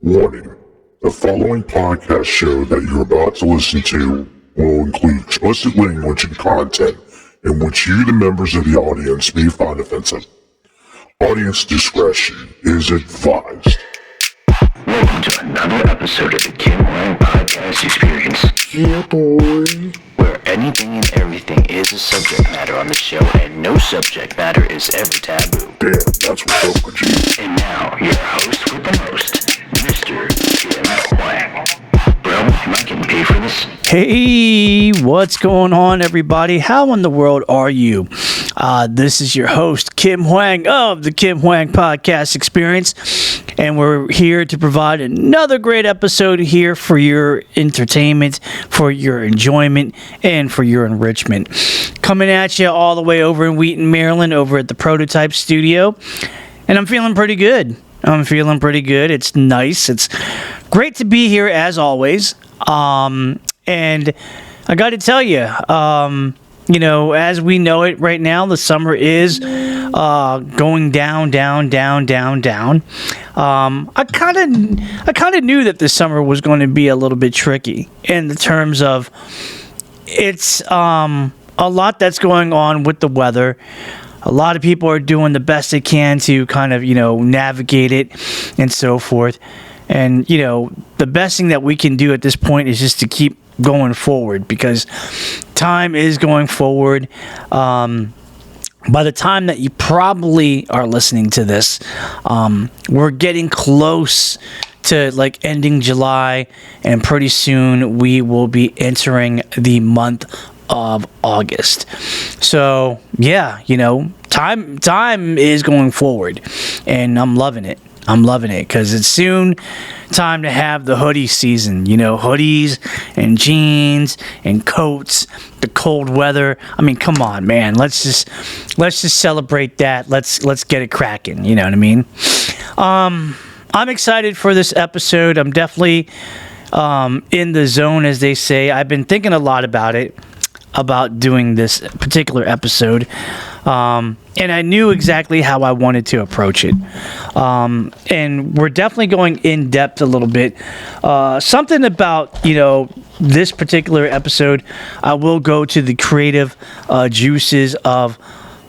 Warning: the following podcast show that you're about to listen to will include explicit language and content in which you, the members of the audience, may find offensive. Audience discretion is advised. Welcome to another episode of the Kim Hoang Podcast Experience. Yeah, boy. Where anything and everything is a subject matter on the show, and no subject matter is ever taboo. Damn, that's what's up with you. And now, your host with the most, Mr. Kim Hoang. Bro, am I getting paid for this? Hey, what's going on, everybody? How in the world are you? This is your host, Kim Hoang of the Kim Hoang Podcast Experience, and we're here to provide another great episode here for your entertainment, for your enjoyment, and for your enrichment. Coming at you all the way over in Wheaton, Maryland, over at the Prototype Studio, and I'm feeling pretty good. It's nice. It's great to be here as always. And I got to tell you, as we know it right now, the summer is going down. I kind of knew that this summer was going to be a little bit tricky in the terms of it's a lot that's going on with the weather. A lot of people are doing the best they can to kind of, navigate it and so forth. And, the best thing that we can do at this point is just to keep going forward, because time is going forward. By the time that you probably are listening to this, we're getting close to ending July, and pretty soon we will be entering the month of August. So yeah, time is going forward, and I'm loving it because it's soon time to have the hoodie season. Hoodies and jeans and coats, the cold weather. I mean, come on, man. Let's just celebrate that. Let's get it cracking. You know what I mean? I'm excited for this episode. I'm definitely in the zone, as they say. I've been thinking a lot about doing this particular episode, and I knew exactly how I wanted to approach it, and we're definitely going in depth a little bit. Something about this particular episode, I will go to the creative juices of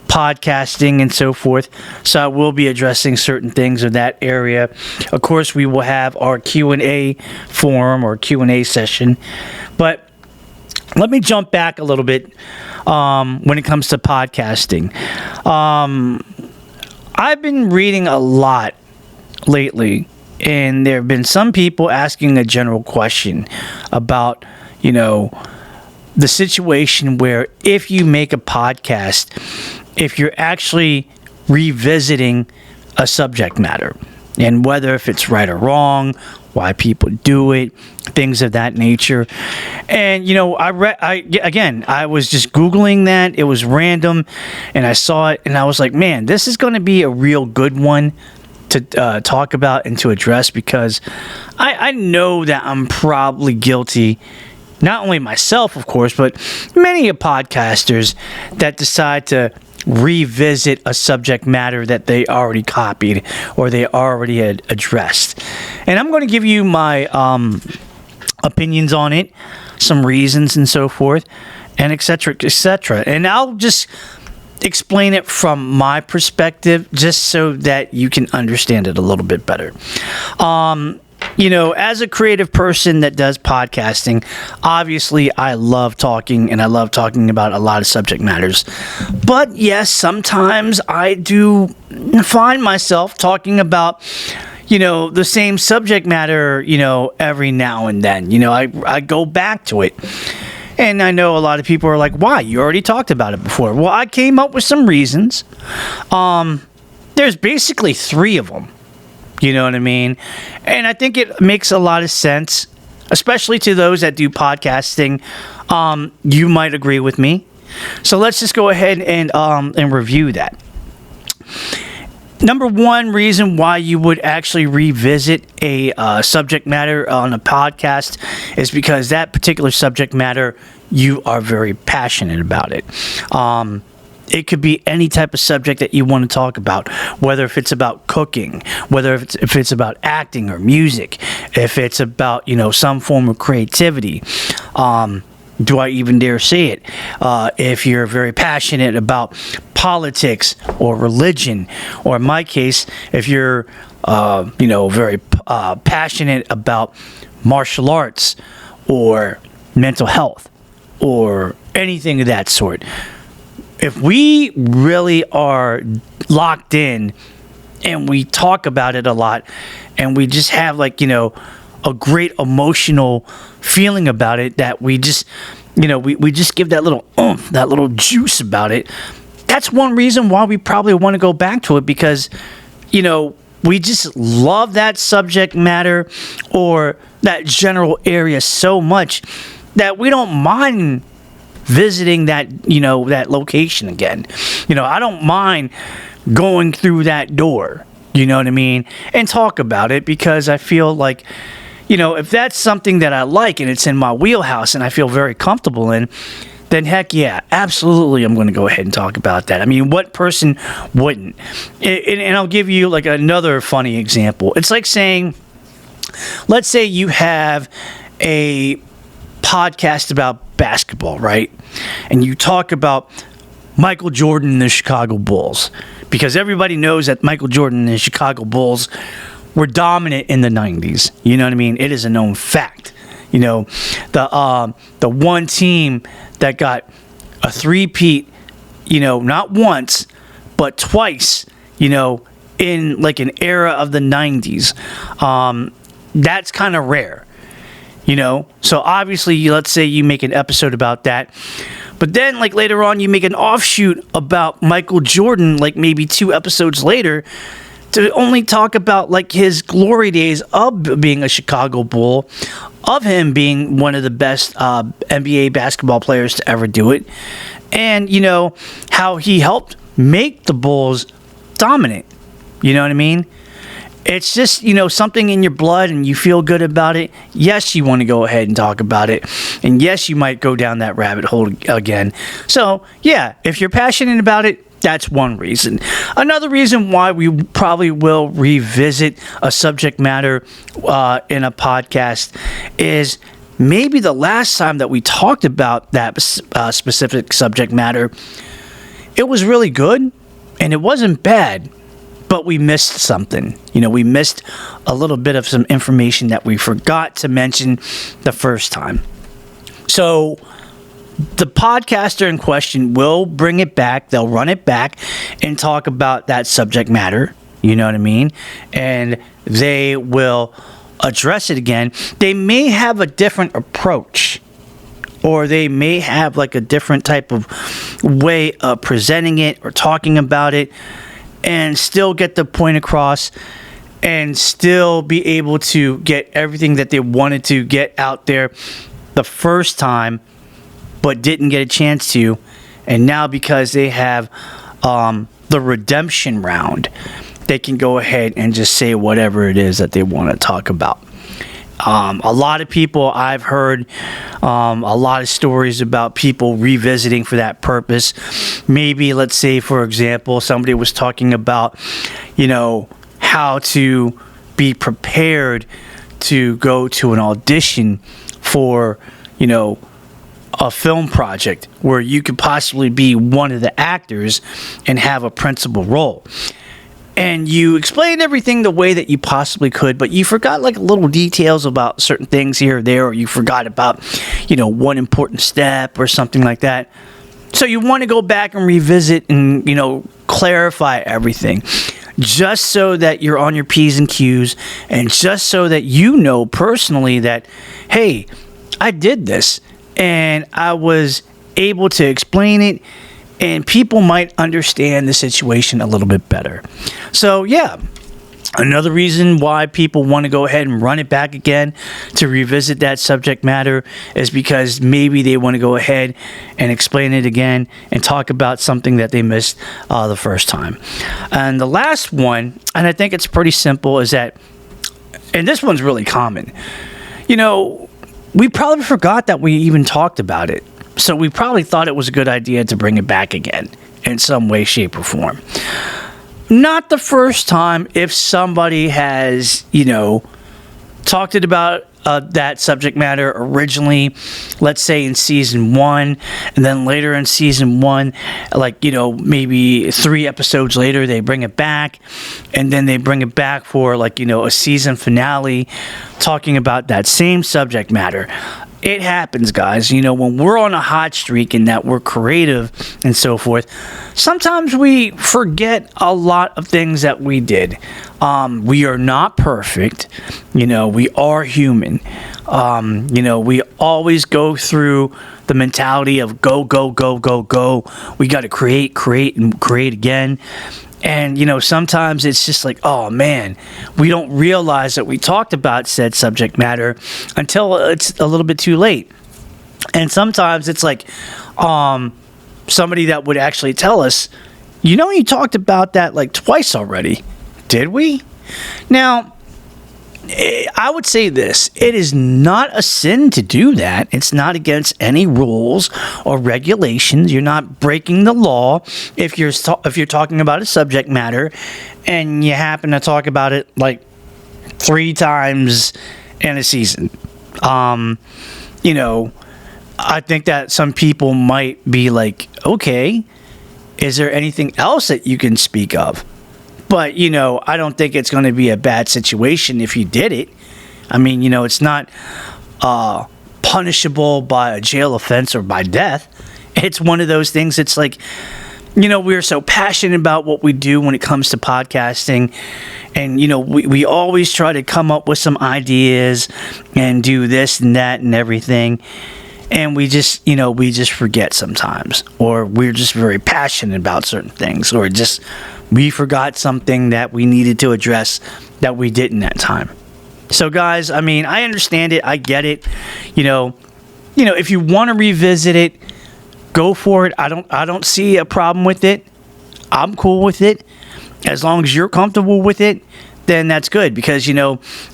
podcasting and so forth, so I will be addressing certain things of that area. Of course, we will have our Q&A forum or Q&A session, but let me jump back a little bit when it comes to podcasting. I've been reading a lot lately, and there have been some people asking a general question about, the situation where if you make a podcast, if you're actually revisiting a subject matter, and whether if it's right or wrong, why people do it, things of that nature. And I was just Googling that. It was random, and I saw it, and I was like, man, this is going to be a real good one to talk about and to address, because I know that I'm probably guilty, not only myself, of course, but many of podcasters that decide to revisit a subject matter that they already copied or they already had addressed. And I'm going to give you my opinions on it, some reasons and so forth, and etc. And I'll just explain it from my perspective, just so that you can understand it a little bit better. As a creative person that does podcasting, obviously I love talking, and I love talking about a lot of subject matters. But yes, sometimes I do find myself talking about, the same subject matter, every now and then. I go back to it. And I know a lot of people are like, why? You already talked about it before. Well, I came up with some reasons. There's basically 3 of them. You know what I mean? And I think it makes a lot of sense, especially to those that do podcasting. You might agree with me. So let's just go ahead and review that. Number 1 reason why you would actually revisit a subject matter on a podcast is because that particular subject matter, you are very passionate about it. It could be any type of subject that you want to talk about, whether if it's about cooking, whether if it's about acting or music, if it's about, some form of creativity. Do I even dare say it? If you're very passionate about politics or religion, or in my case, if you're, very passionate about martial arts or mental health or anything of that sort. If we really are locked in and we talk about it a lot and we just have a great emotional feeling about it, that we just, we just give that little oomph, that little juice about it. That's one reason why we probably want to go back to it, because, we just love that subject matter or that general area so much that we don't mind visiting that, that location again. I don't mind going through that door, you know what I mean, and talk about it, because I feel like, if that's something that I like and it's in my wheelhouse and I feel very comfortable in, then heck yeah, absolutely, I'm going to go ahead and talk about that. I mean, what person wouldn't? And I'll give you another funny example. It's like saying, let's say you have a podcast about basketball, right? And you talk about Michael Jordan and the Chicago Bulls, because everybody knows that Michael Jordan and the Chicago Bulls were dominant in the 90s. You know what I mean? It is a known fact. The one team that got a three-peat, not once, but twice, in an era of the 90s. That's kind of rare, So obviously, let's say you make an episode about that. But then, later on, you make an offshoot about Michael Jordan, maybe 2 episodes later, to only talk about his glory days of being a Chicago Bull, of him being one of the best NBA basketball players to ever do it, and how he helped make the Bulls dominant. You know what I mean? It's just, something in your blood and you feel good about it. Yes, you want to go ahead and talk about it. And yes, you might go down that rabbit hole again. So, yeah, if you're passionate about it, that's one reason. Another reason why we probably will revisit a subject matter in a podcast is maybe the last time that we talked about that specific subject matter, it was really good and it wasn't bad, but we missed something. We missed a little bit of some information that we forgot to mention the first time. So the podcaster in question will bring it back. They'll run it back and talk about that subject matter. You know what I mean? And they will address it again. They may have a different approach, or they may have a different type of way of presenting it or talking about it, and still get the point across and still be able to get everything that they wanted to get out there the first time, but didn't get a chance to. And now, because they have the redemption round, they can go ahead and just say whatever it is that they want to talk about. A lot of people, I've heard a lot of stories about people revisiting for that purpose. Maybe, let's say, for example, somebody was talking about, how to be prepared to go to an audition for, a film project where you could possibly be one of the actors and have a principal role. And you explained everything the way that you possibly could, but you forgot little details about certain things here or there, or you forgot about, one important step or something like that. So you want to go back and revisit and, clarify everything, just so that you're on your P's and Q's, and just so that personally that, hey, I did this and I was able to explain it, and people might understand the situation a little bit better. So, yeah, another reason why people want to go ahead and run it back again to revisit that subject matter is because maybe they want to go ahead and explain it again and talk about something that they missed the first time. And the last one, and I think it's pretty simple, is that, and this one's really common, we probably forgot that we even talked about it. So we probably thought it was a good idea to bring it back again. in some way, shape, or form. Not the first time if somebody has, talked about that subject matter originally, let's say in season 1, and then later in season 1, maybe 3 episodes later, they bring it back, and then they bring it back for a season finale talking about that same subject matter. It happens, guys. When we're on a hot streak and that we're creative and so forth, sometimes we forget a lot of things that we did. We are not perfect. We are human. We always go through the mentality of go, go, go, go, go. We got to create, and create again. And, sometimes it's just like, oh, man, we don't realize that we talked about said subject matter until it's a little bit too late. And sometimes it's like somebody that would actually tell us, you talked about that twice already. Did we? Now, I would say this. It is not a sin to do that. It's not against any rules or regulations. You're not breaking the law if you're talking about a subject matter and you happen to talk about it 3 times in a season. I think that some people might be like, okay, is there anything else that you can speak of? But, I don't think it's going to be a bad situation if you did it. I mean, it's not punishable by a jail offense or by death. It's one of those things. It's like, we're so passionate about what we do when it comes to podcasting. And, we always try to come up with some ideas and do this and that and everything. And we just forget sometimes. Or we're just very passionate about certain things. Or we forgot something that we needed to address that we didn't that time. So, guys, I mean, I understand it. I get it. If you want to revisit it, go for it. I don't see a problem with it. I'm cool with it. As long as you're comfortable with it, then that's good. Because,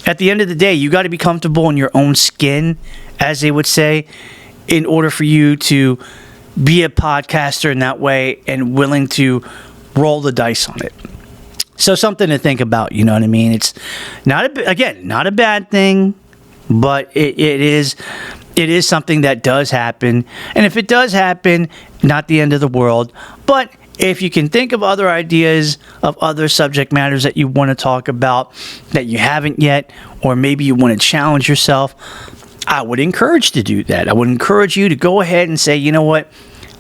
at the end of the day, you got to be comfortable in your own skin, as they would say, in order for you to be a podcaster in that way and willing to roll the dice on it. So something to think about, you know what I mean? It's not a bad thing, but it is something that does happen. And if it does happen, not the end of the world. But if you can think of other ideas of other subject matters that you want to talk about that you haven't yet, or maybe you want to challenge yourself, I would encourage you to do that. I would encourage you to go ahead and say, you know what?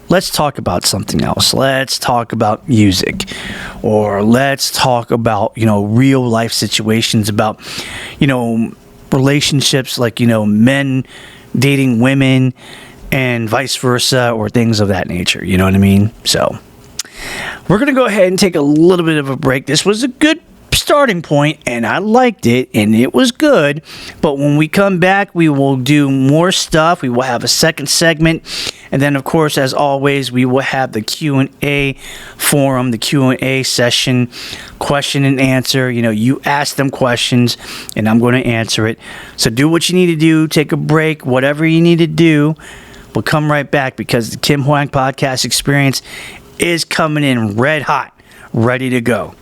Let's talk about something else. Let's talk about music, or let's talk about, real life situations about, relationships men dating women and vice versa, or things of that nature. You know what I mean? So we're going to go ahead and take a little bit of a break. This was a good starting point, and I liked it, and it was good. But when we come back, we will do more stuff. We will have a second segment, and then, of course, as always, we will have the Q&A forum, the Q&A session, question and answer. You ask them questions, and I'm going to answer it. So do what you need to do. Take a break, whatever you need to do. We'll come right back, because the Kim Hoang Podcast Experience is coming in red hot, ready to go.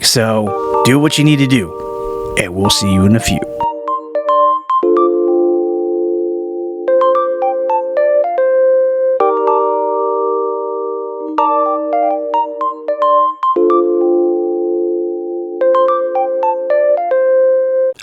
So do what you need to do, and we'll see you in a few.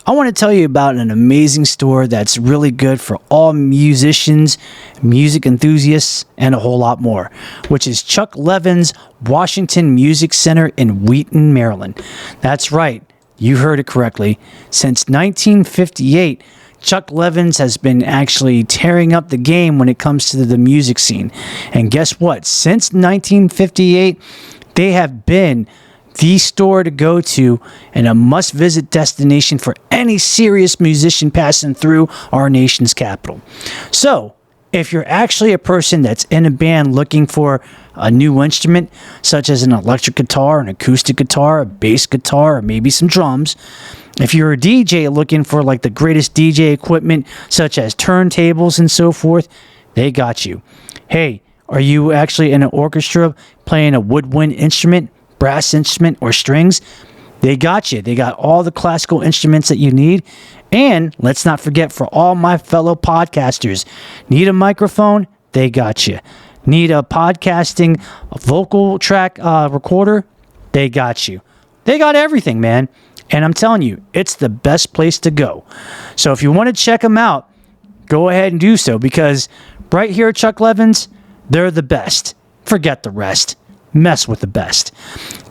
I want to tell you about an amazing store that's really good for all musicians, music enthusiasts, and a whole lot more, which is Chuck Levin's Washington Music Center in Wheaton, Maryland. That's right, you heard it correctly. Since 1958, Chuck Levin's has been actually tearing up the game when it comes to the music scene. And guess what? Since 1958, they have been the store to go to and a must-visit destination for any serious musician passing through our nation's capital. So, if you're actually a person that's in a band looking for a new instrument, such as an electric guitar, an acoustic guitar, a bass guitar, or maybe some drums, if you're a DJ looking for the greatest DJ equipment, such as turntables and so forth, they got you. Hey, Are you actually in an orchestra playing a woodwind instrument, brass instrument, or strings? They got you. They got all the classical instruments that you need. And let's not forget, for all my fellow podcasters, need a microphone? They got you. Need a vocal track recorder? They got you. They got everything, man. And I'm telling you, it's the best place to go. So if you want to check them out, go ahead and do so, because right here at Chuck Levin's, they're the best. Forget the rest. Mess with the best.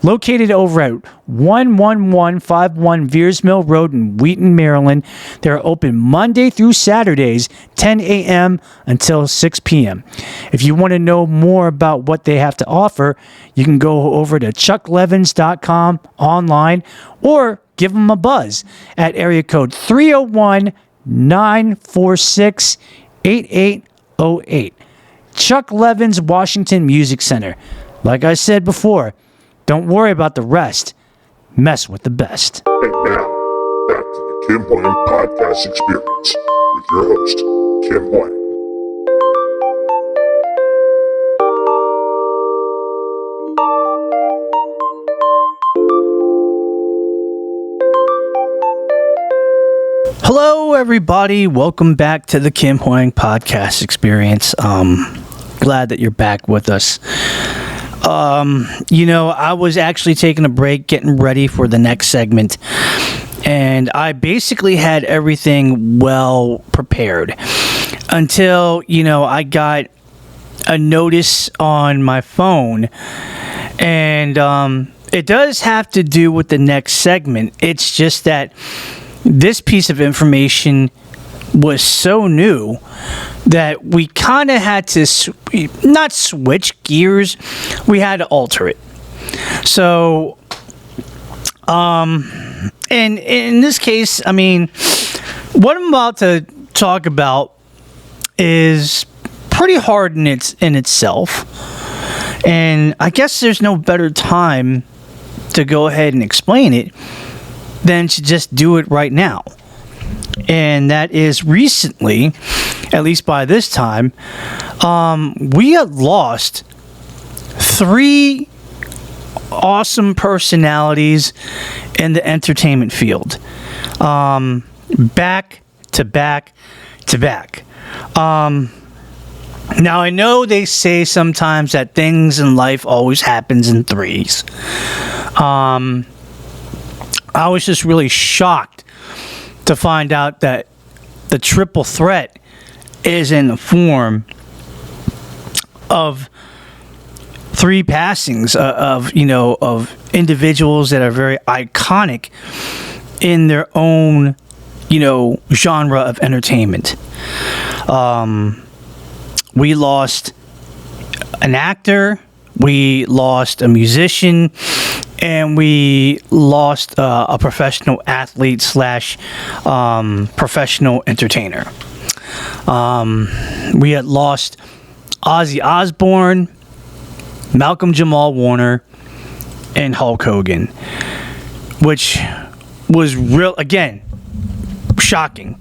Located over at 11151 Veers Mill Road in Wheaton, Maryland. They're open Monday through Saturdays, 10 a.m. until 6 p.m. If you want to know more about what they have to offer, you can go over to chucklevins.com online or give them a buzz at area code 301-946-8808. Chuck Levin's Washington Music Center. Like I said before, don't worry about the rest. Mess with the best. And now, back to the Kim Hoang Podcast Experience with your host, Kim Hoang. Hello, everybody. Welcome back to the Kim Hoang Podcast Experience. Glad that you're back with us. I was actually taking a break, getting ready for the next segment, and I basically had everything well prepared until, I got a notice on my phone, and it does have to do with the next segment. It's just that this piece of information was so new that we kind of had to not switch gears, we had to alter it. So and in this case, I mean, what I'm about to talk about is pretty hard in itself, and I guess there's no better time to go ahead and explain it than to just do it right now. And that is, recently, at least by this time, we had lost 3 awesome personalities in the entertainment field, back to back to back. Now, I know they say sometimes that things in life always happens in threes. I was just really shocked to find out that the triple threat is in the form of 3 passings of individuals that are very iconic in their own, genre of entertainment. We lost an actor, we lost a musician, and we lost a professional athlete / professional entertainer. We had lost Ozzy Osbourne, Malcolm Jamal Warner, and Hulk Hogan, which was shocking.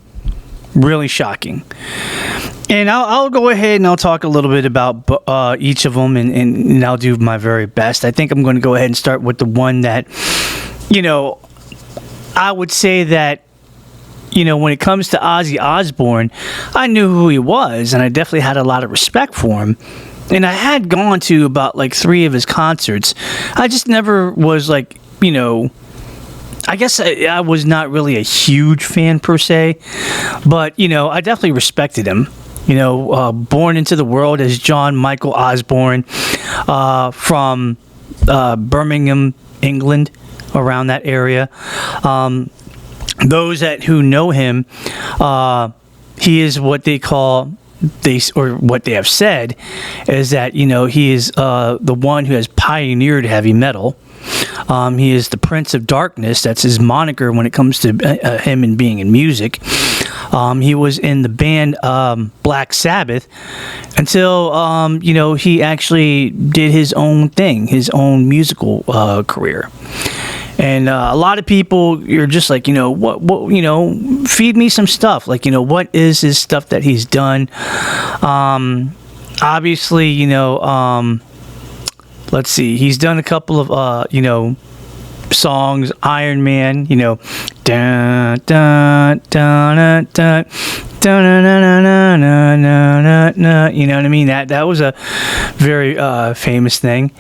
Really shocking. And I'll go ahead and I'll talk a little bit about each of them, and I'll do my very best. I think I'm going to go ahead and start with the one that, I would say that, when it comes to Ozzy Osbourne, I knew who he was, and I definitely had a lot of respect for him. And I had gone to about 3 of his concerts. I just never was I guess I was not really a huge fan per se, but, I definitely respected him. Born into the world as John Michael Osborne from Birmingham, England, around that area. Those who know him, he is what they call, what they have said, is that, he is the one who has pioneered heavy metal. He is the Prince of Darkness. That's his moniker when it comes to him and being in music. He was in the band Black Sabbath until, he actually did his own thing, his own musical career. And a lot of people, you're just like, feed me some stuff. What is his stuff that he's done? obviously, let's see, he's done a couple of, songs. Iron Man, dun, dun, dun, dun, dun. You know what I mean? That was a very famous thing.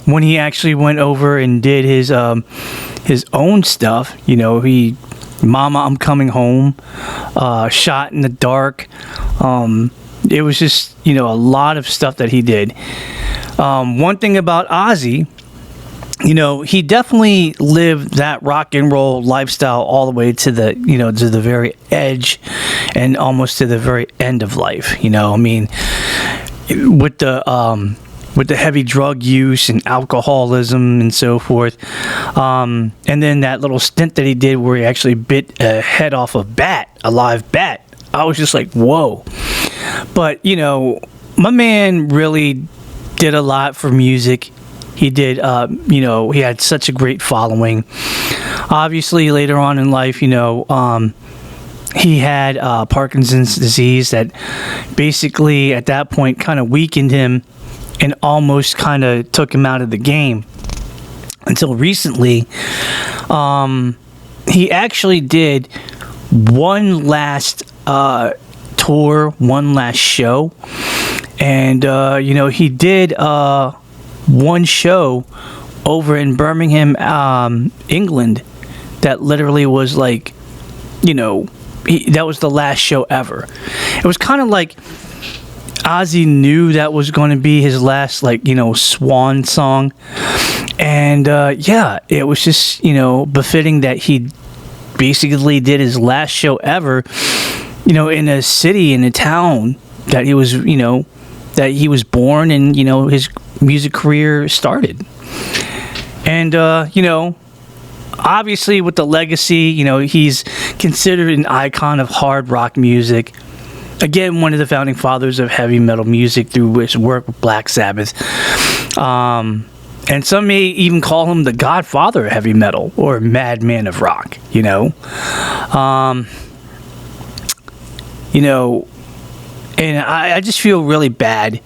When he actually went over and did his own stuff, he Mama, I'm Coming Home, Shot in the Dark. It was just a lot of stuff that he did. One thing about Ozzy, he definitely lived that rock and roll lifestyle all the way to the, to the very edge and almost to the very end of life. I mean, with the heavy drug use and alcoholism and so forth. And then that little stint that he did where he actually bit a head off a live bat. I was just like, whoa. But, my man really did a lot for music. He did, he had such a great following. Obviously, later on in life, he had Parkinson's disease that basically at that point kind of weakened him and almost kind of took him out of the game. Until recently, he actually did one last tour, one last show. And, he did one show over in Birmingham, England, that literally was like, that was the last show ever. It was kind of like Ozzy knew that was going to be his last, swan song. And, it was just, befitting that he basically did his last show ever, in a city, in a town that he was, that he was born and, his music career started. And, obviously with the legacy, he's considered an icon of hard rock music. Again, one of the founding fathers of heavy metal music through his work with Black Sabbath. And some may even call him the godfather of heavy metal or madman of rock, And I just feel really bad,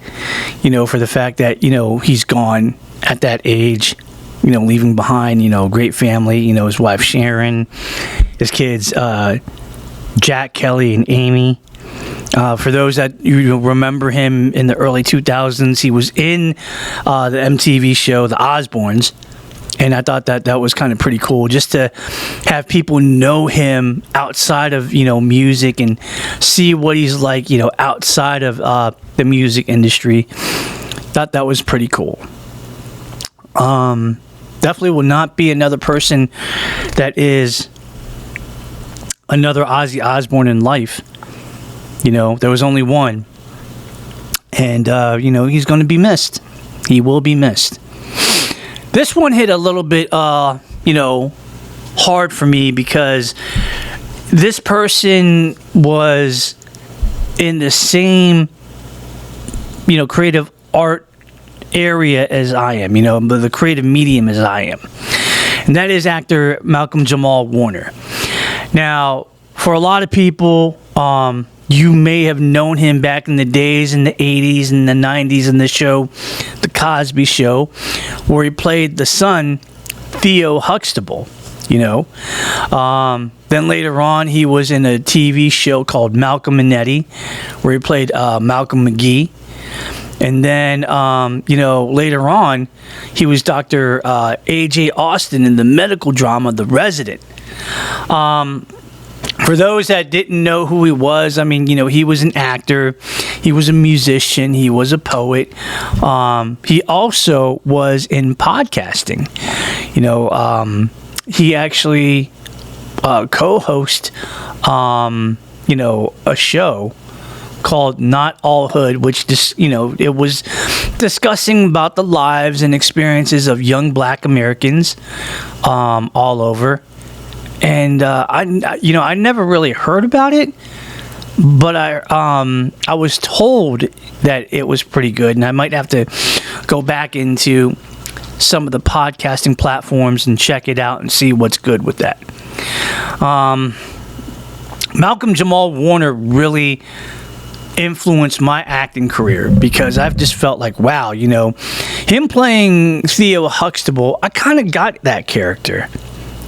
for the fact that, he's gone at that age, leaving behind, a great family, his wife Sharon, his kids, Jack, Kelly, and Amy. For those that remember him in the early 2000s, he was in the MTV show The Osbournes. And I thought that was kind of pretty cool, just to have people know him outside of, music and see what he's like, outside of the music industry. Thought that was pretty cool. Definitely will not be another person that is another Ozzy Osbourne in life. There was only one. And, he's going to be missed. He will be missed. This one hit a little bit, hard for me because this person was in the same, creative art area as I am, the creative medium as I am. And that is actor Malcolm Jamal Warner. Now, for a lot of people, you may have known him back in the days in the 80s and the 90s in the show, The Cosby Show, where he played the son, Theo Huxtable, Then later on, he was in a TV show called Malcolm and Eddie, where he played Malcolm McGee. And then, later on, he was Dr. A.J. Austin in the medical drama The Resident. For those that didn't know who he was, he was an actor, he was a musician, he was a poet. He also was in podcasting. He actually co-host, a show called Not All Hood, which it was discussing about the lives and experiences of young Black Americans all over. And I never really heard about it, but I was told that it was pretty good, and I might have to go back into some of the podcasting platforms and check it out and see what's good with that. Malcolm Jamal Warner really influenced my acting career, because I've just felt like, wow, him playing Theo Huxtable, I kind of got that character.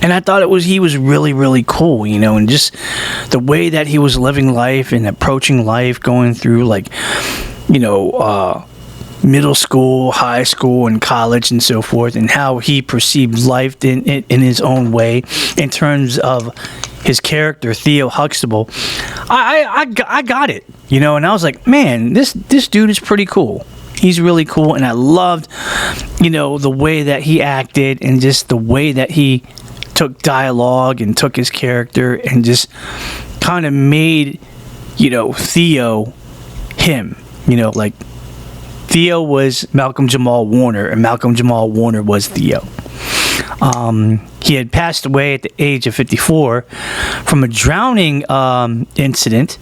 And I thought he was really, really cool, and just the way that he was living life and approaching life, going through middle school, high school, and college and so forth, and how he perceived life in his own way in terms of his character, Theo Huxtable. I got it, and I was like, man, this dude is pretty cool. He's really cool, and I loved, the way that he acted and just the way that he took dialogue and took his character and just kind of made, Theo him, like Theo was Malcolm Jamal Warner and Malcolm Jamal Warner was Theo. He had passed away at the age of 54 from a drowning incident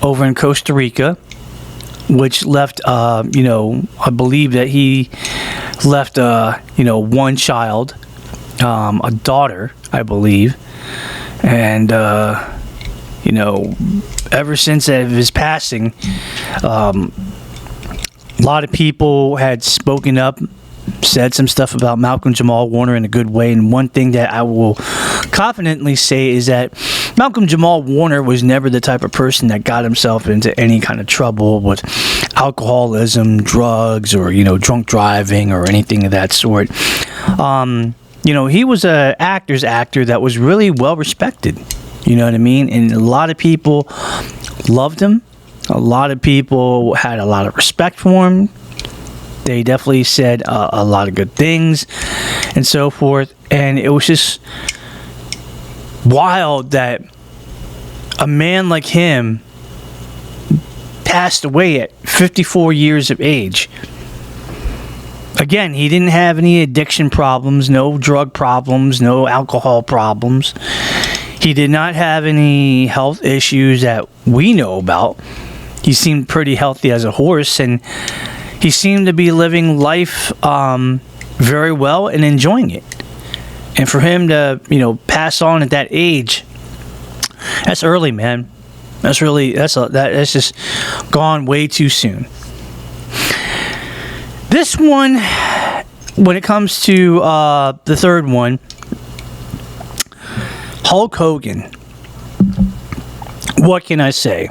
over in Costa Rica, which left, I believe that he left, one child, a daughter, I believe. And, ever since his passing, a lot of people had spoken up, said some stuff about Malcolm Jamal Warner in a good way, and one thing that I will confidently say is that Malcolm Jamal Warner was never the type of person that got himself into any kind of trouble with alcoholism, drugs, or, drunk driving or anything of that sort. He was an actor's actor that was really well respected, you know what I mean? And a lot of people loved him. A lot of people had a lot of respect for him. They definitely said a lot of good things and so forth. And it was just wild that a man like him passed away at 54 years of age. Again, he didn't have any addiction problems, no drug problems, no alcohol problems. He did not have any health issues that we know about. He seemed pretty healthy as a horse, and he seemed to be living life very well and enjoying it. And for him to, pass on at that age, that's early, man. That's just gone way too soon. This one, when it comes to the third one, Hulk Hogan. What can I say?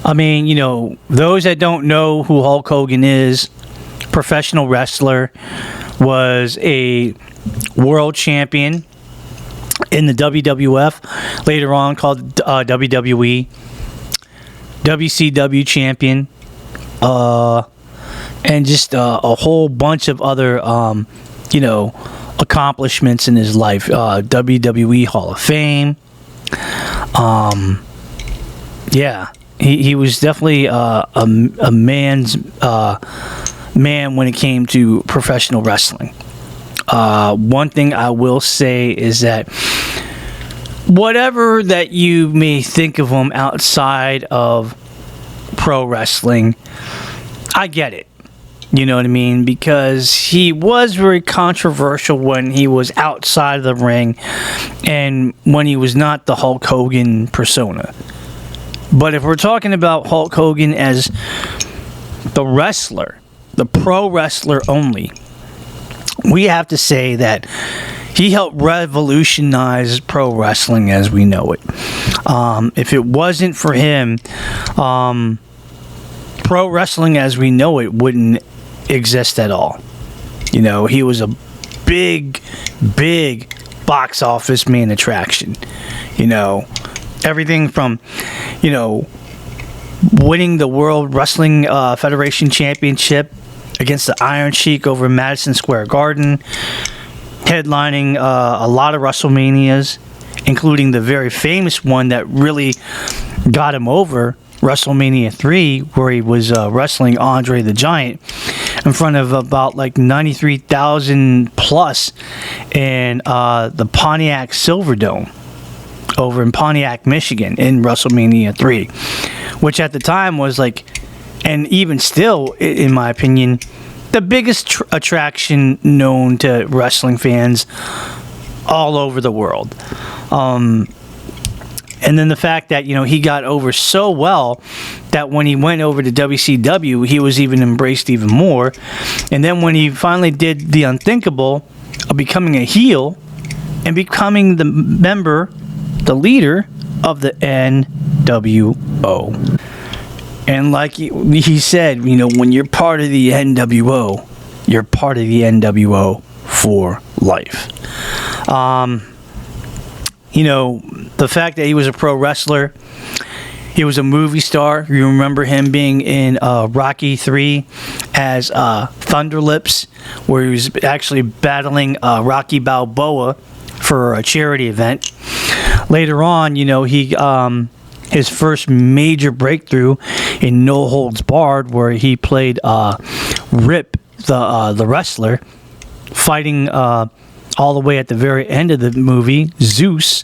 I mean, those that don't know who Hulk Hogan is, professional wrestler, was a world champion in the WWF, later on called WWE, WCW champion, and just a whole bunch of other, accomplishments in his life. WWE Hall of Fame. He was definitely a man's man when it came to professional wrestling. One thing I will say is that whatever that you may think of him outside of pro wrestling, I get it. You know what I mean? Because he was very controversial when he was outside of the ring and when he was not the Hulk Hogan persona. But if we're talking about Hulk Hogan as the wrestler, the pro wrestler only, we have to say that he helped revolutionize pro wrestling as we know it. If it wasn't for him, pro wrestling as we know it wouldn't exist at all. He was a big box office main attraction. Everything from, winning the World Wrestling Federation Championship against the Iron Sheik over in Madison Square Garden, headlining a lot of WrestleManias, including the very famous one that really got him over, WrestleMania 3, where he was wrestling Andre the Giant in front of about 93,000 plus in the Pontiac Silverdome over in Pontiac, Michigan in WrestleMania 3, which at the time was and even still, in my opinion, the biggest attraction known to wrestling fans all over the world. And And then the fact that, he got over so well that when he went over to WCW, he was even embraced even more. And then when he finally did the unthinkable of becoming a heel and becoming the leader of the NWO. And like he said, when you're part of the NWO, you're part of the NWO for life. The fact that he was a pro wrestler, he was a movie star. You remember him being in Rocky 3 as Thunder Lips, where he was actually battling Rocky Balboa for a charity event. Later on, he his first major breakthrough in No Holds Barred, where he played Rip, the wrestler, fighting all the way at the very end of the movie, Zeus,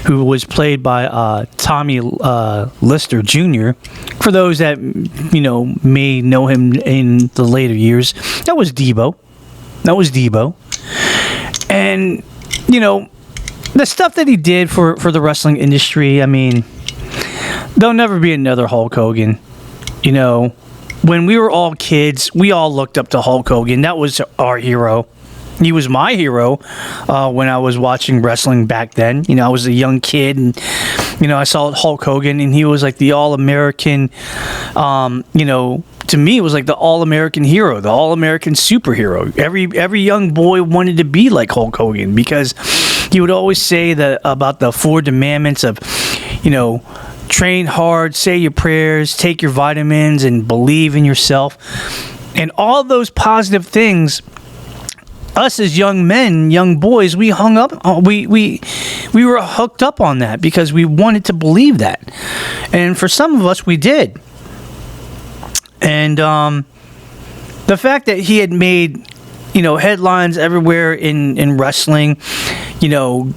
who was played by Tommy Lister Jr. For those that, may know him in the later years, that was Debo. And, the stuff that he did for the wrestling industry, there'll never be another Hulk Hogan. When we were all kids, we all looked up to Hulk Hogan. That was our hero. He was my hero when I was watching wrestling back then. I was a young kid, and I saw Hulk Hogan, and he was like the all-American. To me, it was like the all-American hero, the all-American superhero. Every young boy wanted to be like Hulk Hogan, because he would always say about the 4 commandments of, train hard, say your prayers, take your vitamins, and believe in yourself, and all those positive things. Us as young men, young boys, we hung up. We were hooked up on that because we wanted to believe that, and for some of us, we did. And the fact that he had made, headlines everywhere in wrestling, doing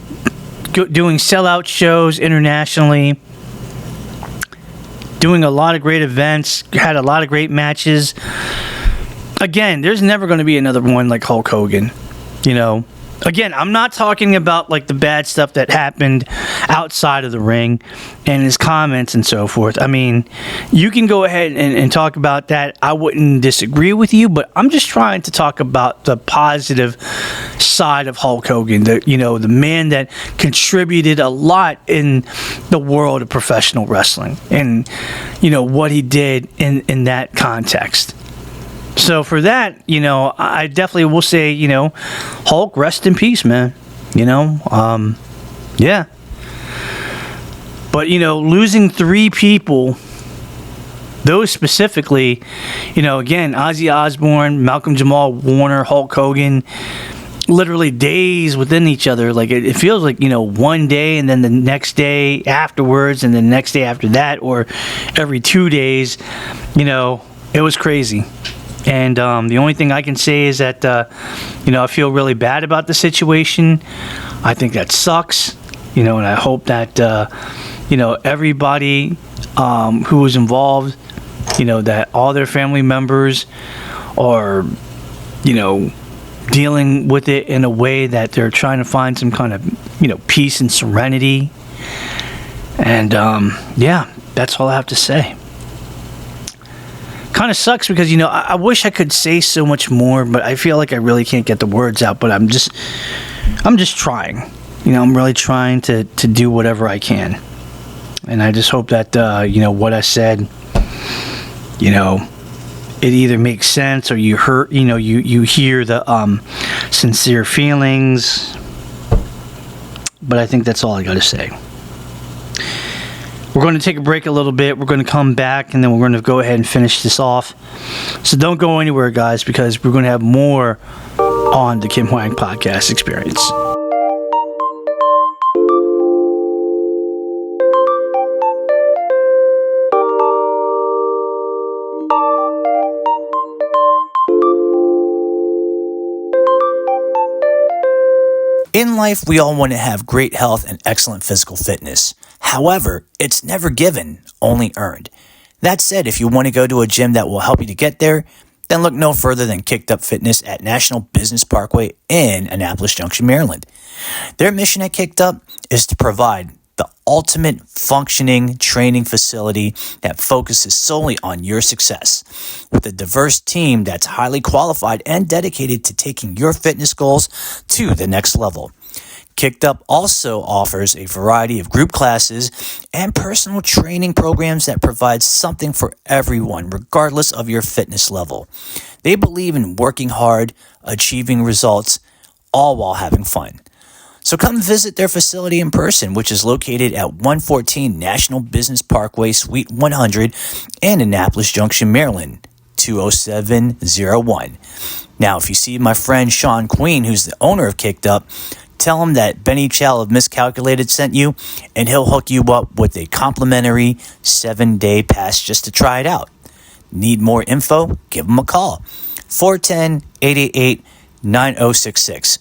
sellout shows internationally, doing a lot of great events, had a lot of great matches. Again, there's never going to be another one like Hulk Hogan, Again, I'm not talking about like the bad stuff that happened outside of the ring and his comments and so forth. You can go ahead and talk about that. I wouldn't disagree with you, but I'm just trying to talk about the positive side of Hulk Hogan, the man that contributed a lot in the world of professional wrestling and, what he did in that context. So for that, I definitely will say, Hulk, rest in peace, man. Yeah. But, losing 3 people, those specifically, again, Ozzy Osbourne, Malcolm Jamal Warner, Hulk Hogan, literally days within each other. Like, it feels like, one day and then the next day afterwards and the next day after that, or every 2 days, it was crazy. And the only thing I can say is that, I feel really bad about the situation. I think that sucks, and I hope that, everybody who was involved, that all their family members are, dealing with it in a way that they're trying to find some kind of, peace and serenity. And, that's all I have to say. Kind of sucks because, I wish I could say so much more, but I feel like I really can't get the words out. But I'm just trying. I'm really trying to do whatever I can. And I just hope that, what I said, it either makes sense or you hear the sincere feelings. But I think that's all I got to say. We're going to take a break a little bit. We're going to come back, and then we're going to go ahead and finish this off. So don't go anywhere, guys, because we're going to have more on the Kim Hoang Podcast Experience. In life, we all want to have great health and excellent physical fitness. However, it's never given, only earned. That said, if you want to go to a gym that will help you to get there, then look no further than Kicked Up Fitness at National Business Parkway in Annapolis Junction, Maryland. Their mission at Kicked Up is to provide the ultimate functioning training facility that focuses solely on your success. With a diverse team that's highly qualified and dedicated to taking your fitness goals to the next level. Kicked Up also offers a variety of group classes and personal training programs that provide something for everyone, regardless of your fitness level. They believe in working hard, achieving results, all while having fun. So come visit their facility in person, which is located at 114 National Business Parkway, Suite 100 in Annapolis Junction, Maryland, 20701. Now, if you see my friend Sean Queen, who's the owner of Kicked Up, tell him that Benny Chow of Miscalculated sent you, and he'll hook you up with a complimentary 7-day pass just to try it out. Need more info? Give him a call. 410-888-9066.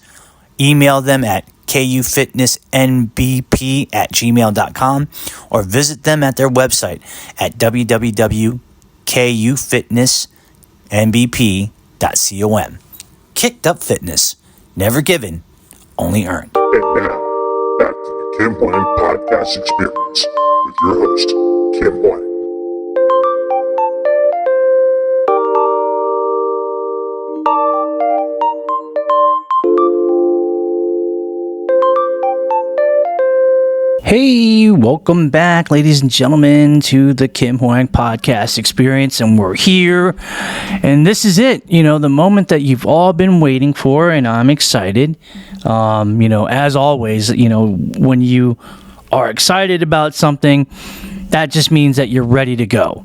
Email them at kufitnessnbp@gmail.com or visit them at their website at www.kufitnessnbp.com. Kicked Up Fitness. Never given, only earned. And now, back to the Kim Hoang Podcast Experience with your host, Kim Hoang. Hey, welcome back, ladies and gentlemen, to the Kim Hoang Podcast Experience, and we're here, and this is it, the moment that you've all been waiting for, and I'm excited. As always, when you are excited about something, that just means that you're ready to go.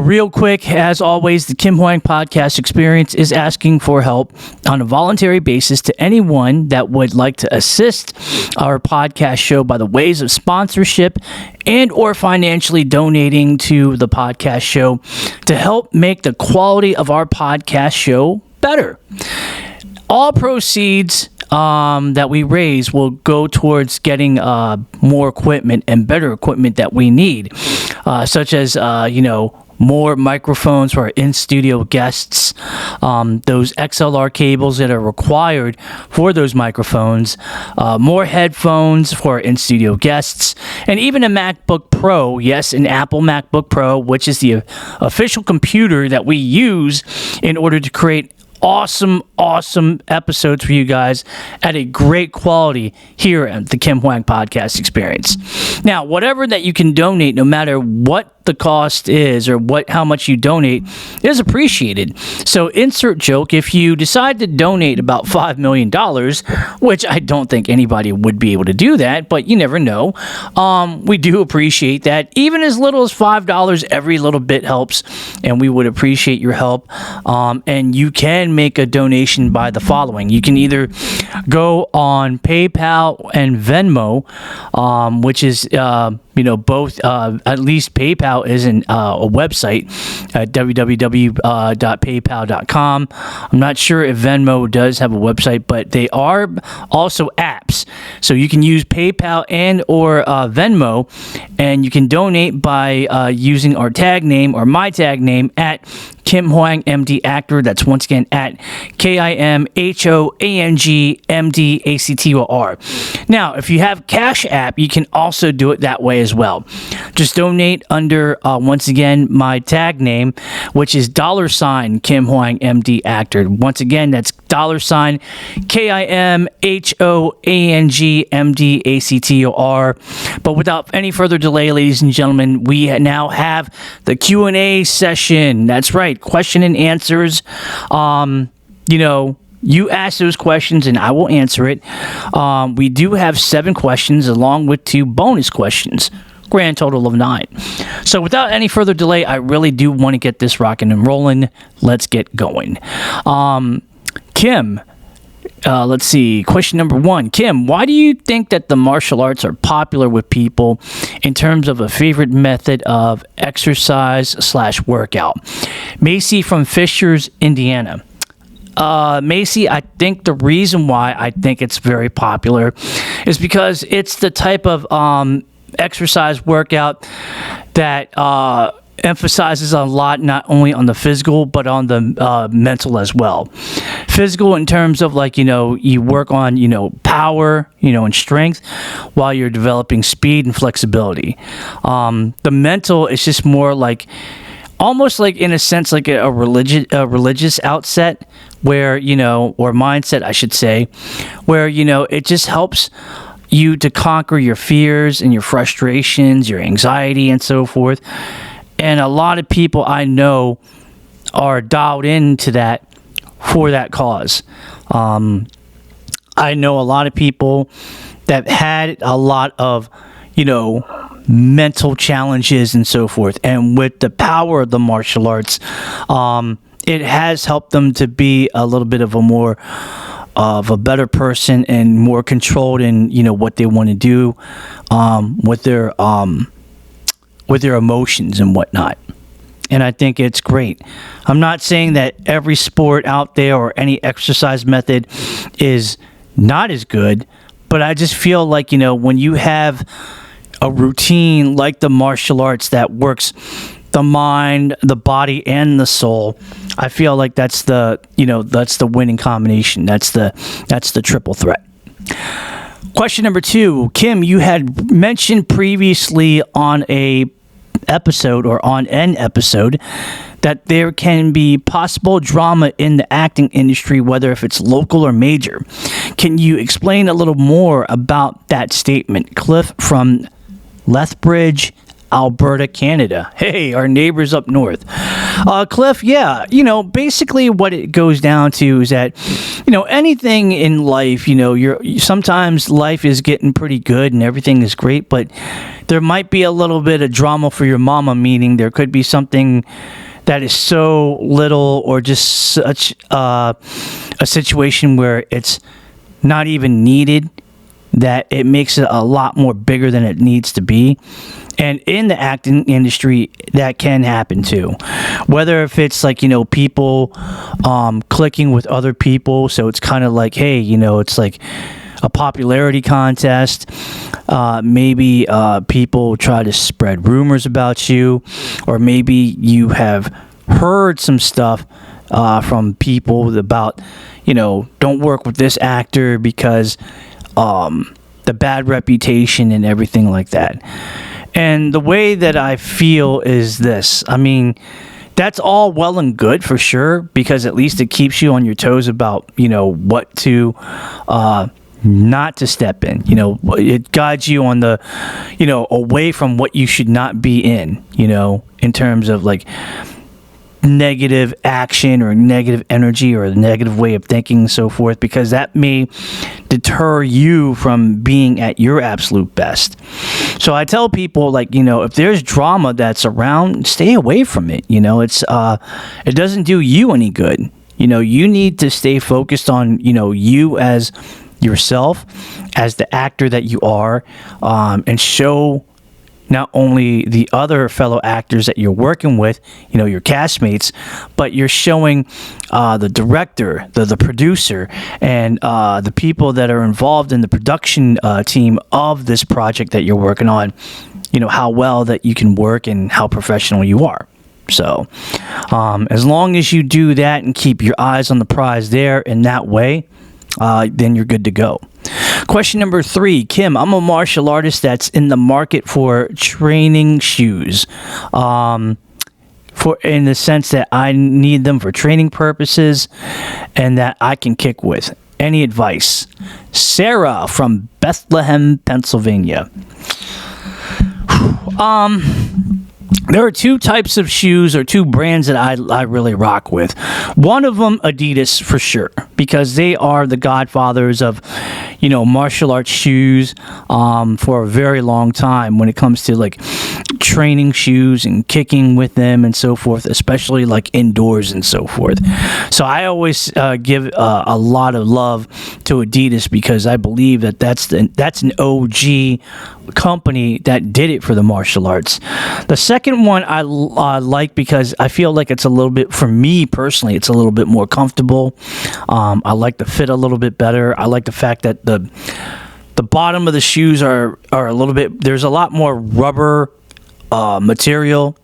Real quick, as always, the Kim Hoang Podcast Experience is asking for help on a voluntary basis to anyone that would like to assist our podcast show by the ways of sponsorship and or financially donating to the podcast show to help make the quality of our podcast show better. All proceeds that we raise will go towards getting more equipment and better equipment that we need, such as more microphones for our in-studio guests, those XLR cables that are required for those microphones, more headphones for our in-studio guests, and even a MacBook Pro, yes, an Apple MacBook Pro, which is the official computer that we use in order to create awesome episodes for you guys at a great quality here at the Kim Hoang Podcast Experience. Now, whatever that you can donate, no matter what the cost is or how much you donate, is appreciated. So insert joke, if you decide to donate about $5 million, which I don't think anybody would be able to do that, but you never know, we do appreciate that. Even as little as $5, every little bit helps, and we would appreciate your help. And you can make a donation by the following. You can either go on PayPal and Venmo, which is both, at least PayPal is a website at www.paypal.com. I'm not sure if Venmo does have a website, but they are also apps. So you can use PayPal and or Venmo, and you can donate by using our tag name or my tag name at Kim Hoang MD Actor. That's once again at KIMHOANG MD ACTOR. Now, if you have Cash App, you can also do it that way as well. Just donate under once again my tag name, which is $ Kim Hoang MD Actor. Once again, that's $ KIMHOANG MD ACTOR. But without any further delay, ladies and gentlemen, we now have the Q&A session. That's right, question and answers. You ask those questions and I will answer it. We do have 7 questions along with 2 bonus questions. Grand total of 9. So without any further delay, I really do want to get this rocking and rolling. Let's get going. Kim, let's see. Question number 1. Kim, why do you think that the martial arts are popular with people in terms of a favorite method of exercise/workout? Macy from Fishers, Indiana. Macy, I think the reason why I think it's very popular is because it's the type of exercise workout that emphasizes a lot not only on the physical but on the mental as well. Physical in terms of like, you work on, power, and strength while you're developing speed and flexibility. The mental is just more like almost like in a sense like a religious outset where, or mindset, I should say, where, it just helps you to conquer your fears and your frustrations, your anxiety and so forth. And a lot of people I know are dialed into that for that cause. I know a lot of people that had a lot of, mental challenges and so forth. And with the power of the martial arts, it has helped them to be a little bit of a better person and more controlled in, what they want to do with their emotions and whatnot. And I think it's great. I'm not saying that every sport out there or any exercise method is not as good, but I just feel like, when you have a routine like the martial arts that works the mind, the body, and the soul, I feel like that's the winning combination. That's the triple threat. Question number 2, Kim, you had mentioned previously on an episode that there can be possible drama in the acting industry, whether if it's local or major. Can you explain a little more about that statement? Cliff from Lethbridge, Alberta, Canada. Hey, our neighbors up north. Cliff, yeah, basically what it goes down to is that, anything in life, sometimes life is getting pretty good and everything is great, but there might be a little bit of drama for your mama, meaning there could be something that is so little or just such a situation where it's not even needed that it makes it a lot more bigger than it needs to be. And in the acting industry, that can happen too. Whether if it's like, people clicking with other people. So it's kind of like, hey, it's like a popularity contest. Maybe people try to spread rumors about you. Or maybe you have heard some stuff from people about, don't work with this actor because the bad reputation and everything like that. And the way that I feel is this. I mean, that's all well and good for sure, because at least it keeps you on your toes about, what to not to step in. It guides you on the, away from what you should not be in terms of like negative action or negative energy or a negative way of thinking and so forth, because that may deter you from being at your absolute best. So I tell people, like, if there's drama that's around, stay away from it. It's it doesn't do you any good. You need to stay focused on you as yourself, as the actor that you are, and show not only the other fellow actors that you're working with, your castmates, but you're showing the director, the producer, and the people that are involved in the production team of this project that you're working on, how well that you can work and how professional you are. So as long as you do that and keep your eyes on the prize there in that way, then you're good to go. Question number 3, Kim, I'm a martial artist that's in the market for training shoes. For in the sense that I need them for training purposes and that I can kick with. Any advice? Sarah from Bethlehem, Pennsylvania. There are 2 types of shoes or 2 brands that I really rock with. One of them, Adidas, for sure, because they are the godfathers of, martial arts shoes for a very long time when it comes to like training shoes and kicking with them and so forth, especially like indoors and so forth. So I always give a lot of love to Adidas because I believe that that's an OG company that did it for the martial arts. The second one I like because I feel like it's a little bit, for me personally, it's a little bit more comfortable. I like the fit a little bit better. I like the fact that the bottom of the shoes are a little bit, there's a lot more rubber material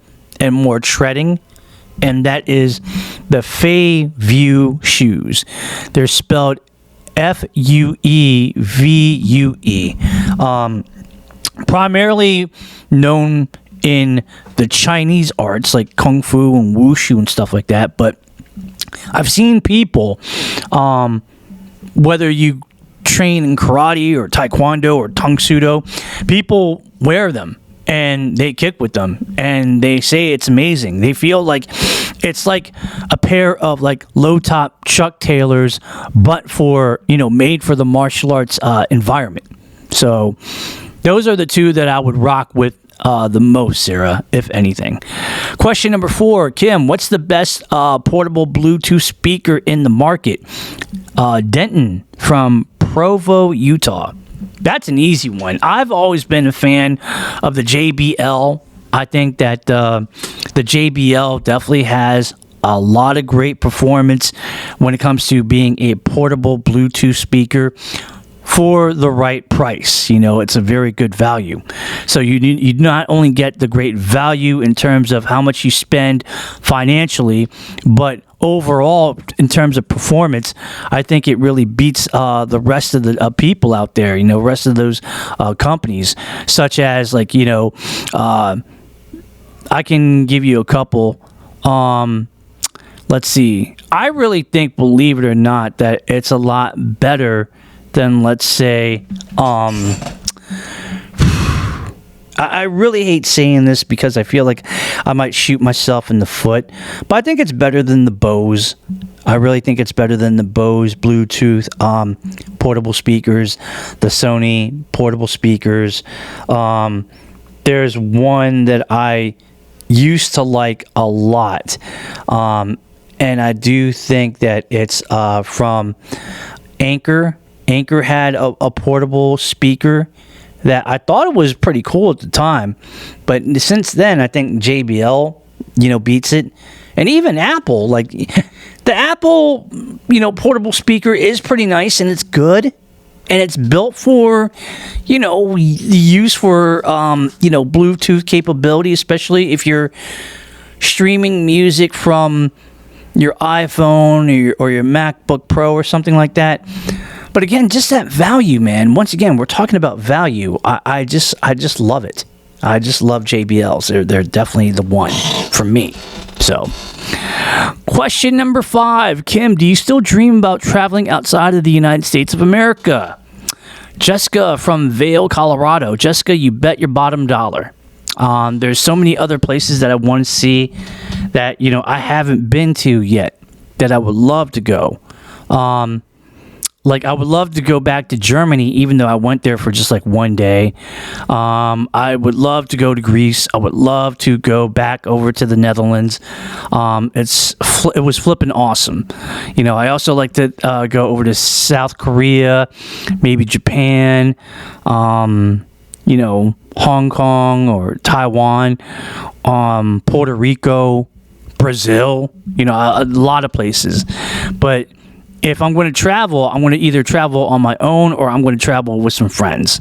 and more treading, and that is the Fei View shoes. They're spelled Fuevue. Primarily known in the Chinese arts like Kung Fu and Wushu and stuff like that, but I've seen people, whether you train in karate or taekwondo or Tang Sudo, people wear them and they kick with them and they say it's amazing. They feel like it's like a pair of like low top Chuck Taylors, but for, made for the martial arts environment. So those are the two that I would rock with the most, Sarah, if anything. Question number 4, Kim, what's the best portable Bluetooth speaker in the market? Denton from Provo, Utah. That's an easy one. I've always been a fan of the JBL. I think that the JBL definitely has a lot of great performance when it comes to being a portable Bluetooth speaker for the right price. It's a very good value. So you not only get the great value in terms of how much you spend financially, but overall, in terms of performance, I think it really beats the rest of the people out there, rest of those companies, such as I can give you a couple. Let's see. I really think, believe it or not, that it's a lot better than, let's say, I really hate saying this because I feel like I might shoot myself in the foot, but I think it's better than the Bose. I really think it's better than the Bose Bluetooth portable speakers, the Sony portable speakers. There's one that I used to like a lot, and I do think that it's from Anchor. Anchor had a portable speaker that I thought it was pretty cool at the time, but since then I think JBL, beats it, and even Apple. Like the Apple, portable speaker is pretty nice and it's good, and it's built for, the use for, Bluetooth capability, especially if you're streaming music from your iPhone or your MacBook Pro or something like that. But again, just that value, man. Once again, we're talking about value. I just love it. I just love JBLs. They're definitely the one for me. So, question number 5, Kim, do you still dream about traveling outside of the United States of America? Jessica from Vail, Colorado. Jessica, you bet your bottom dollar. There's so many other places that I want to see that I haven't been to yet that I would love to go. I would love to go back to Germany, even though I went there for just like one day. I would love to go to Greece. I would love to go back over to the Netherlands. It was flipping awesome. I also like to go over to South Korea, maybe Japan, Hong Kong or Taiwan, Puerto Rico, Brazil, a lot of places. But if I'm going to travel, I'm going to either travel on my own or I'm going to travel with some friends.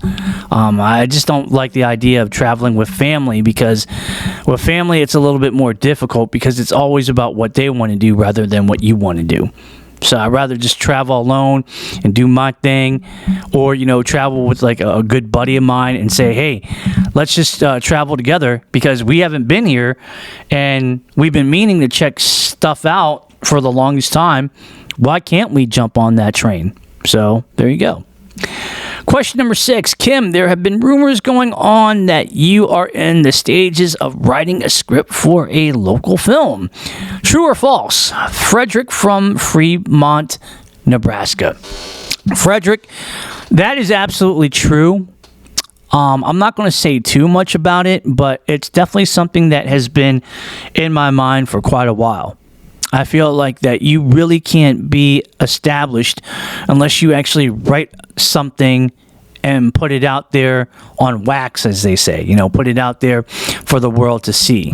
I just don't like the idea of traveling with family, because with family it's a little bit more difficult because it's always about what they want to do rather than what you want to do. So I'd rather just travel alone and do my thing, or, travel with like a good buddy of mine and say, hey, let's just travel together because we haven't been here and we've been meaning to check stuff out for the longest time. Why can't we jump on that train? So there you go. Question number 6, Kim, there have been rumors going on that you are in the stages of writing a script for a local film. True or false? Frederick from Fremont, Nebraska. Frederick, that is absolutely true. I'm not going to say too much about it, but it's definitely something that has been in my mind for quite a while. I feel like that you really can't be established unless you actually write something and put it out there on wax, as they say, put it out there for the world to see.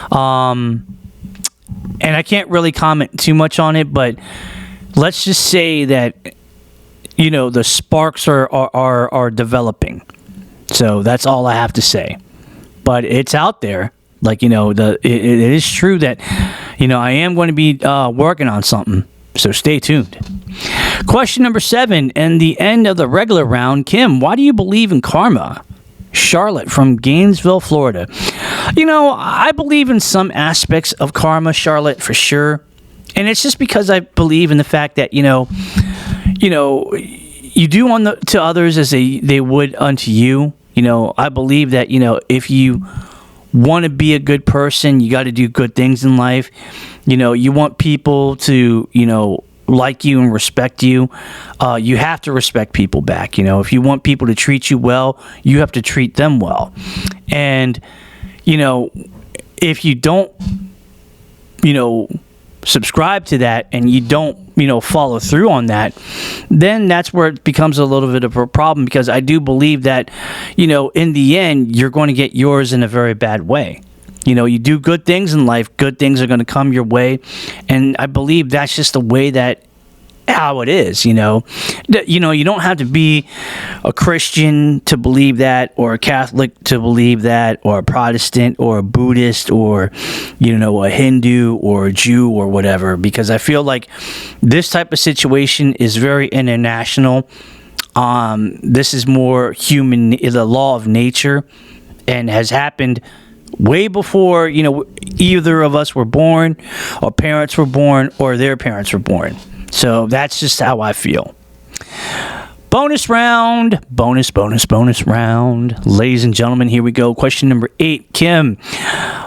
And I can't really comment too much on it, but let's just say that, the sparks are developing. So that's all I have to say. But it's out there. Like, it is true that, I am going to be working on something. So stay tuned. Question number 7, and the end of the regular round. Kim, why do you believe in karma? Charlotte from Gainesville, Florida. I believe in some aspects of karma, Charlotte, for sure. And it's just because I believe in the fact that, you do to others as they would unto you. I believe that, if you want to be a good person, you got to do good things in life. You want people to, like you and respect you. You have to respect people back. If you want people to treat you well, you have to treat them well. And, if you don't, subscribe to that and you don't, follow through on that, then that's where it becomes a little bit of a problem, because I do believe that, in the end, you're going to get yours in a very bad way. You do good things in life, good things are going to come your way. And I believe that's just the way that how it is, you don't have to be a Christian to believe that, or a Catholic to believe that, or a Protestant, or a Buddhist, or, a Hindu, or a Jew, or whatever, because I feel like this type of situation is very international. This is more human, the law of nature, and has happened way before, either of us were born, or parents were born, or their parents were born. So that's just how I feel. Bonus round. Bonus round. Ladies and gentlemen, here we go. Question number 8. Kim,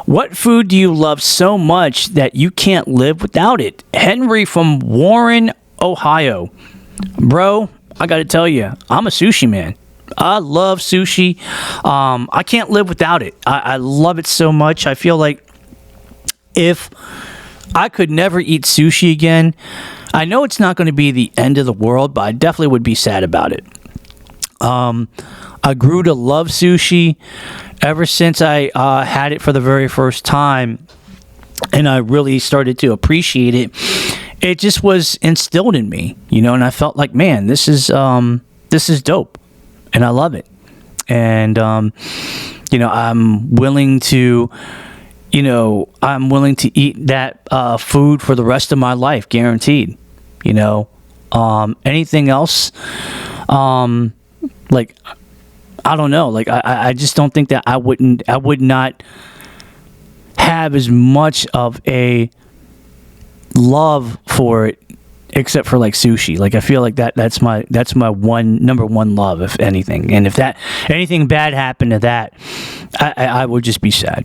what food do you love so much that you can't live without it? Henry from Warren, Ohio. Bro, I got to tell you, I'm a sushi man. I love sushi. I can't live without it. I love it so much. I feel like if I could never eat sushi again, I know it's not going to be the end of the world, but I definitely would be sad about it. I grew to love sushi ever since I had it for the very first time, and I really started to appreciate it. It just was instilled in me, and I felt like, man, this is dope, and I love it. And I'm willing to eat that food for the rest of my life, guaranteed. Anything else, like, I don't know. Like, I just don't think that I would not have as much of a love for it, except for like sushi. Like, I feel like that's my number one love, if anything. And if anything bad happened to that, I would just be sad.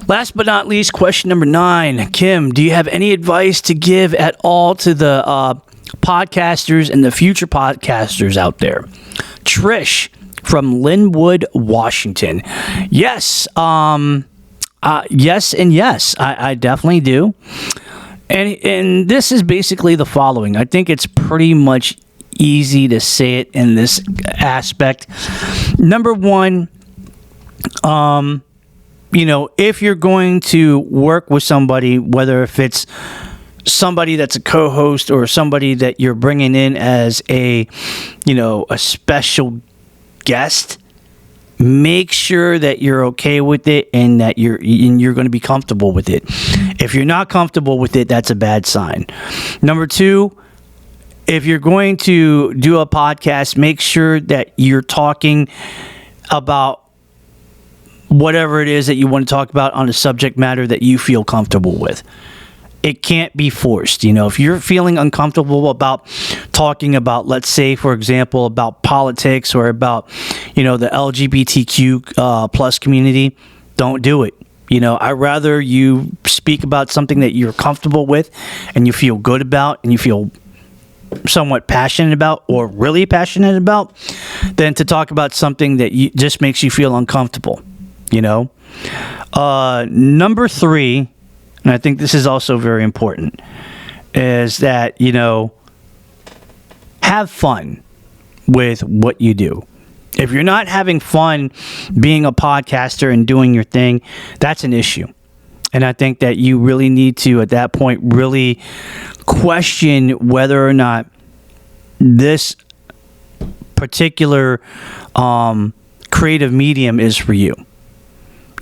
Last but not least, question number 9. Kim, do you have any advice to give at all to the podcasters and the future podcasters out there? Trish from Linwood, Washington. Yes. Yes and yes. I definitely do. And this is basically the following. I think it's pretty much easy to say it in this aspect. Number 1, if you're going to work with somebody, whether if it's somebody that's a co-host or somebody that you're bringing in as a special guest, make sure that you're okay with it and that you're going to be comfortable with it. If you're not comfortable with it, that's a bad sign. Number 2, if you're going to do a podcast, make sure that you're talking about whatever it is that you want to talk about on a subject matter that you feel comfortable with. It can't be forced. If you're feeling uncomfortable about talking about, let's say, for example, about politics or about, the LGBTQ plus community, don't do it. I'd rather you speak about something that you're comfortable with and you feel good about and you feel somewhat passionate about or really passionate about than to talk about something that just makes you feel uncomfortable. Number 3, and I think this is also very important, is that, have fun with what you do. If you're not having fun being a podcaster and doing your thing, that's an issue. And I think that you really need to, at that point, really question whether or not this particular creative medium is for you.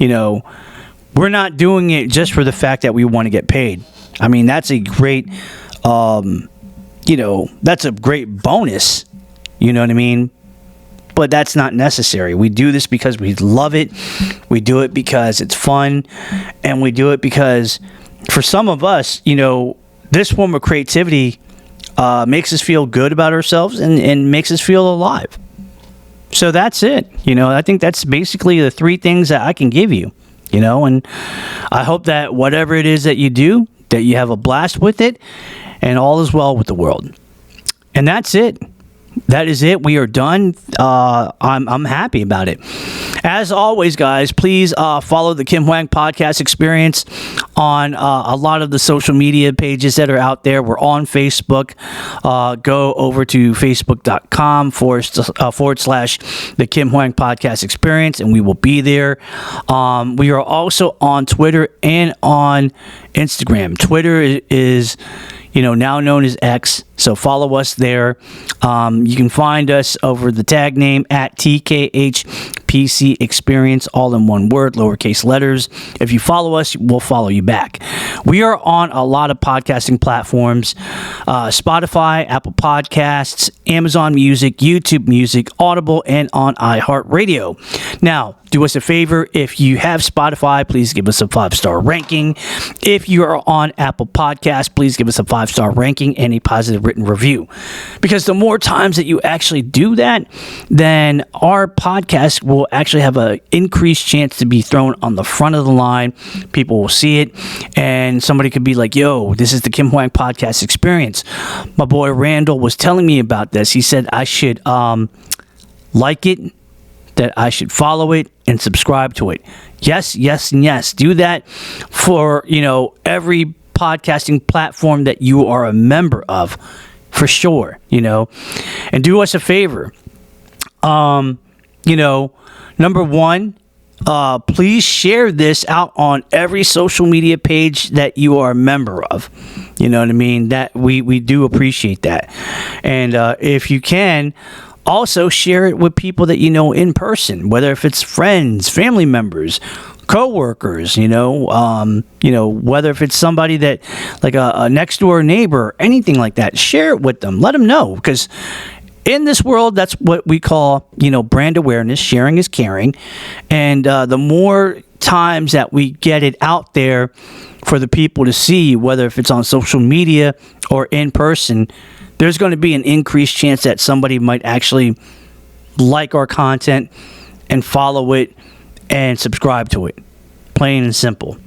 we're not doing it just for the fact that we want to get paid. I mean, that's a great, that's a great bonus. You know what I mean? But that's not necessary. We do this because we love it. We do it because it's fun. And we do it because for some of us, this form of creativity makes us feel good about ourselves and makes us feel alive. So that's it. I think that's basically the three things that I can give you, and I hope that whatever it is that you do, that you have a blast with it and all is well with the world. And that's it. That is it. We are done. I'm happy about it. As always, guys, please follow the Kim Hoang Podcast Experience on a lot of the social media pages that are out there. We're on Facebook. Go over to facebook.com / the Kim Hoang Podcast Experience, and we will be there. We are also on Twitter and on Instagram. Twitter is now known as X. So follow us there. You can find us over the tag name at TKHPC Experience, all in one word, lowercase letters. If you follow us, we'll follow you back. We are on a lot of podcasting platforms, Spotify, Apple Podcasts, Amazon Music, YouTube Music, Audible, and on iHeartRadio. Now, do us a favor. If you have Spotify, please give us a 5-star ranking. If you are on Apple Podcasts, please give us a 5-star ranking and a positive written review. Because the more times that you actually do that, then our podcast will actually have an increased chance to be thrown on the front of the line. People will see it, and somebody could be like, yo, this is the Kim Hoang Podcast Experience. My boy Randall was telling me about this. He said I should like it, that I should follow it and subscribe to it. Yes, yes, and yes. Do that for, every podcasting platform that you are a member of, for sure, And do us a favor. Number one, please share this out on every social media page that you are a member of. You know what I mean? That we do appreciate that. And if you can, also share it with people that you know in person, whether if it's friends, family members, co-workers, whether if it's somebody that, like a next door neighbor, anything like that, share it with them. Let them know, because in this world, that's what we call, brand awareness. Sharing is caring. And the more times that we get it out there for the people to see, whether if it's on social media or in person, there's going to be an increased chance that somebody might actually like our content and follow it and subscribe to it. Plain and simple.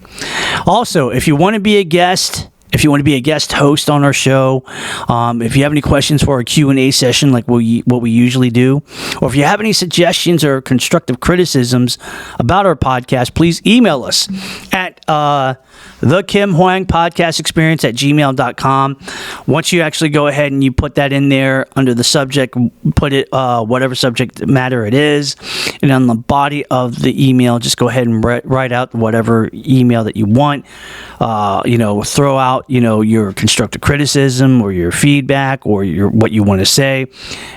Also, if you want to be a guest, host on our show, if you have any questions for our Q&A session, like what we usually do, or if you have any suggestions or constructive criticisms about our podcast, please email us at the Kim Hoang Podcast Experience at gmail.com. Once you actually go ahead and you put that in there under the subject, put it whatever subject matter it is, and on the body of the email, just go ahead and write out whatever email that you want. Throw out your constructive criticism or your feedback or what you want to say,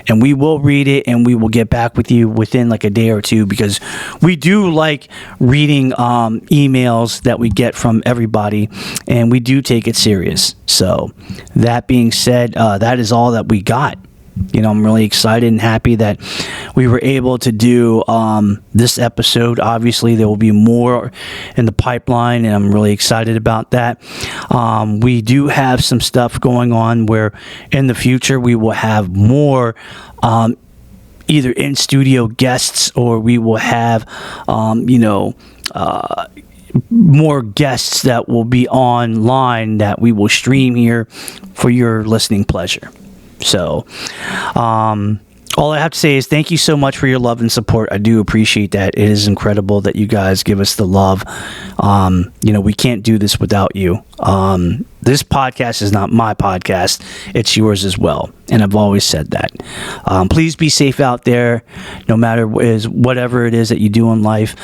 and we will read it and we will get back with you within like a day or two, because we do like reading emails that we get from everybody, and we do take it serious. So that being said, that is all that we got. I'm really excited and happy that we were able to do this episode. Obviously, there will be more in the pipeline, and I'm really excited about that. We do have some stuff going on where in the future we will have more either in-studio guests, or we will have, more guests that will be online that we will stream here for your listening pleasure. So, all I have to say is thank you so much for your love and support. I do appreciate that. It is incredible that you guys give us the love. We can't do this without you. This podcast is not my podcast. It's yours as well. And I've always said that. Please be safe out there, no matter whatever it is that you do in life.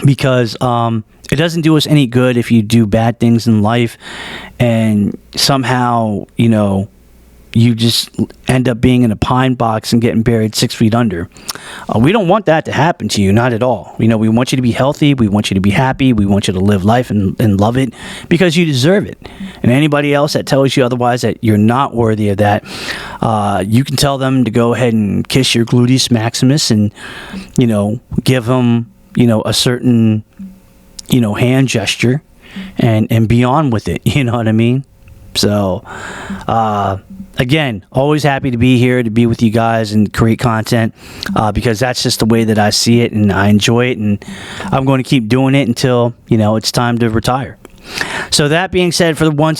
Because it doesn't do us any good if you do bad things in life and somehow, you just end up being in a pine box and getting buried 6 feet under. We don't want that to happen to you, not at all. You know, we want you to be healthy. We want you to be happy. We want you to live life and love it because you deserve it. And anybody else that tells you otherwise, that you're not worthy of that, you can tell them to go ahead and kiss your gluteus maximus and, you know, give them, you know, a certain, you know, hand gesture and be on with it. You know what I mean? So, again, always happy to be here, to be with you guys and create content, because that's just the way that I see it, and I enjoy it, and I'm going to keep doing it until, you know, it's time to retire. So that being said, for the one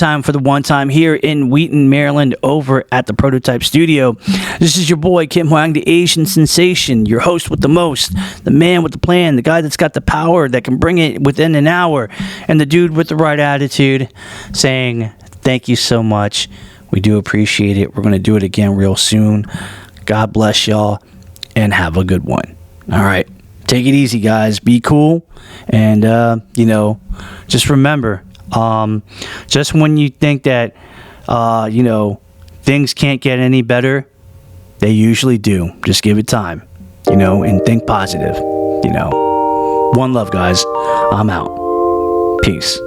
time here in Wheaton, Maryland, over at the Prototype Studio, this is your boy, Kim Hoang, the Asian sensation, your host with the most, the man with the plan, the guy that's got the power that can bring it within an hour, and the dude with the right attitude, saying thank you so much. We do appreciate it. We're going to do it again real soon. God bless y'all, and have a good one. All right. Take it easy, guys. Be cool. And, you know, just remember, just when you think that, you know, things can't get any better, they usually do. Just give it time, you know, and think positive, you know. One love, guys. I'm out. Peace.